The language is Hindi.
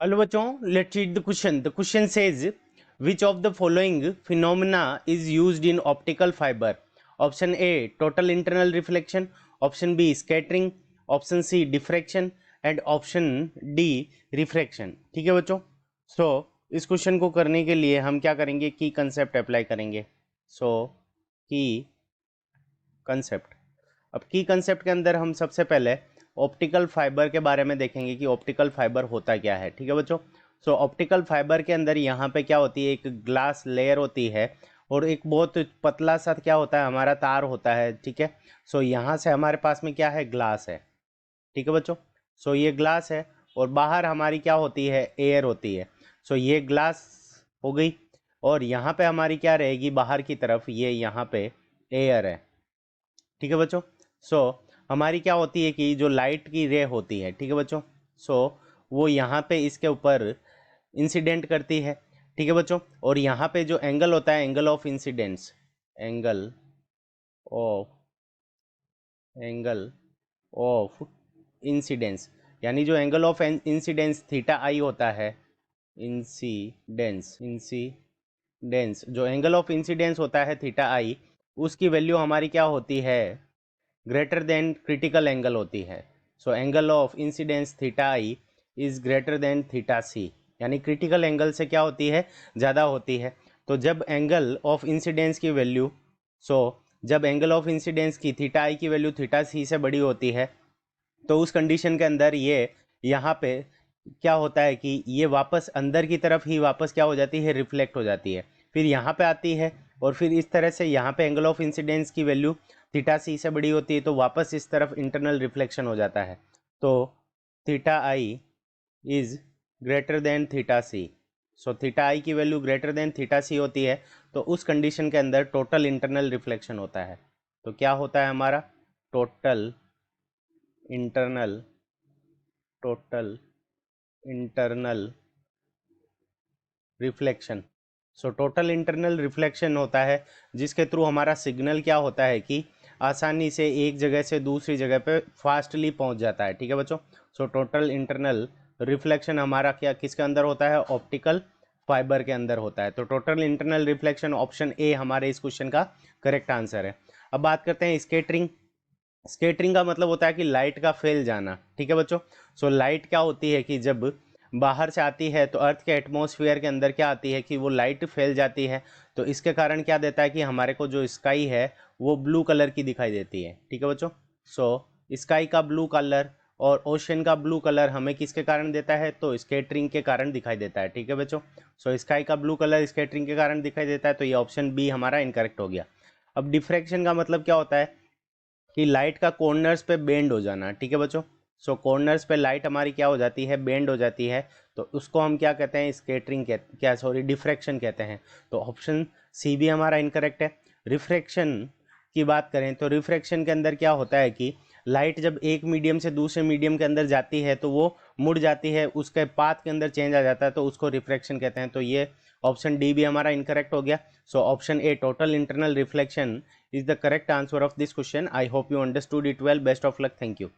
हेलो बच्चों, let's read the question. The question says which of the following phenomena is used in optical fibre? Option A total internal reflection, option B scattering, option C diffraction and option D refraction. ठीक है बच्चों, सो इस क्वेश्चन को करने के लिए हम क्या करेंगे, की कंसेप्ट अप्लाई करेंगे। सो की कंसेप्ट, अब की कंसेप्ट के अंदर हम सबसे पहले ऑप्टिकल फाइबर के बारे में देखेंगे कि ऑप्टिकल फाइबर होता क्या है। ठीक है बच्चों, सो ऑप्टिकल फाइबर के अंदर यहाँ पे क्या होती है, एक ग्लास लेयर होती है और एक बहुत पतला सा क्या होता है, हमारा तार होता है। ठीक है, सो यहाँ से हमारे पास में क्या है, ग्लास है। ठीक है बच्चों, सो ये ग्लास है और बाहर हमारी क्या होती है, एयर होती है। सो ये ग्लास हो गई और यहाँ पे हमारी क्या रहेगी, बाहर की तरफ ये यहाँ पे एयर है। ठीक है बच्चों, सो हमारी क्या होती है कि जो लाइट की रे होती है, ठीक है बच्चों, सो वो यहाँ पे इसके ऊपर इंसिडेंट करती है। ठीक है बच्चों, और यहाँ पे जो एंगल होता है, angle of incidence, angle of angle of incidence, यानी जो एंगल ऑफ इंसिडेंस थीटा आई होता है, इंसिडेंस जो एंगल ऑफ इंसिडेंस होता है थीटा आई, उसकी वैल्यू हमारी क्या होती है, ग्रेटर देन क्रिटिकल एंगल होती है। So angle of incidence theta i is greater than theta c, यानी क्रिटिकल एंगल से क्या होती है, ज़्यादा होती है। तो जब एंगल ऑफ इंसिडेंस की वैल्यू, सो जब एंगल ऑफ इंसिडेंस की थीटा आई की वैल्यू थीटा सी से बड़ी होती है, तो उस कंडीशन के अंदर ये यहाँ पे क्या होता है कि ये वापस अंदर की तरफ ही वापस क्या हो जाती है, रिफ्लेक्ट हो जाती है, फिर यहाँ पे आती है और फिर इस तरह से यहाँ पे एंगल ऑफ इंसिडेंस की वैल्यू थीटा सी से बड़ी होती है, तो वापस इस तरफ इंटरनल रिफ्लेक्शन हो जाता है। तो theta i is greater than theta c, so theta i की value greater than theta c होती है, तो उस कंडीशन के अंदर टोटल इंटरनल रिफ्लेक्शन होता है। तो क्या होता है हमारा, total internal total internal reflection. So total internal reflection होता है जिसके थ्रू हमारा सिग्नल क्या होता है कि आसानी से एक जगह से दूसरी जगह पे फास्टली पहुंच जाता है। ठीक है बच्चों, सो टोटल इंटरनल रिफ्लेक्शन हमारा क्या किसके अंदर होता है, ऑप्टिकल फाइबर के अंदर होता है। तो total internal reflection option A हमारे इस क्वेश्चन का करेक्ट आंसर है। अब बात करते हैं स्केटरिंग। स्केटरिंग का मतलब होता है कि लाइट का फैल जाना। ठीक है बच्चों, सो लाइट क्या होती है कि जब बाहर से आती है तो अर्थ के एटमॉस्फेयर के अंदर क्या आती है कि वो लाइट फैल जाती है, तो इसके कारण क्या देता है कि हमारे को जो स्काई है वो ब्लू कलर की दिखाई देती है। ठीक है बच्चों, सो स्काई का ब्लू कलर और ओशन का ब्लू कलर हमें किसके कारण देता है, तो स्केटरिंग के कारण दिखाई देता है। ठीक है बच्चों, सो स्काई का ब्लू कलर स्केटरिंग के कारण दिखाई देता है, तो ये ऑप्शन बी हमारा इनकरेक्ट हो गया। अब डिफ्रैक्शन का मतलब क्या होता है कि लाइट का कॉर्नर्स पे बेंड हो जाना। ठीक है बच्चों, सो कॉर्नर्स पे लाइट हमारी क्या हो जाती है, बेंड हो जाती है, तो उसको हम क्या कहते हैं, स्केटरिंग कहते क्या सॉरी डिफ्रैक्शन कहते हैं। तो ऑप्शन सी भी हमारा इनकरेक्ट है। रिफ्रैक्शन की बात करें तो रिफ्रैक्शन के अंदर क्या होता है कि लाइट जब एक मीडियम से दूसरे मीडियम के अंदर जाती है तो वो मुड़ जाती है, उसके पाथ के अंदर चेंज आ जाता है, तो उसको रिफ्रैक्शन कहते हैं। तो ये ऑप्शन डी भी हमारा इनकरेक्ट हो गया। So option A total internal reflection is the correct answer of this question. I hope you understood it well. Best of luck. Thank you.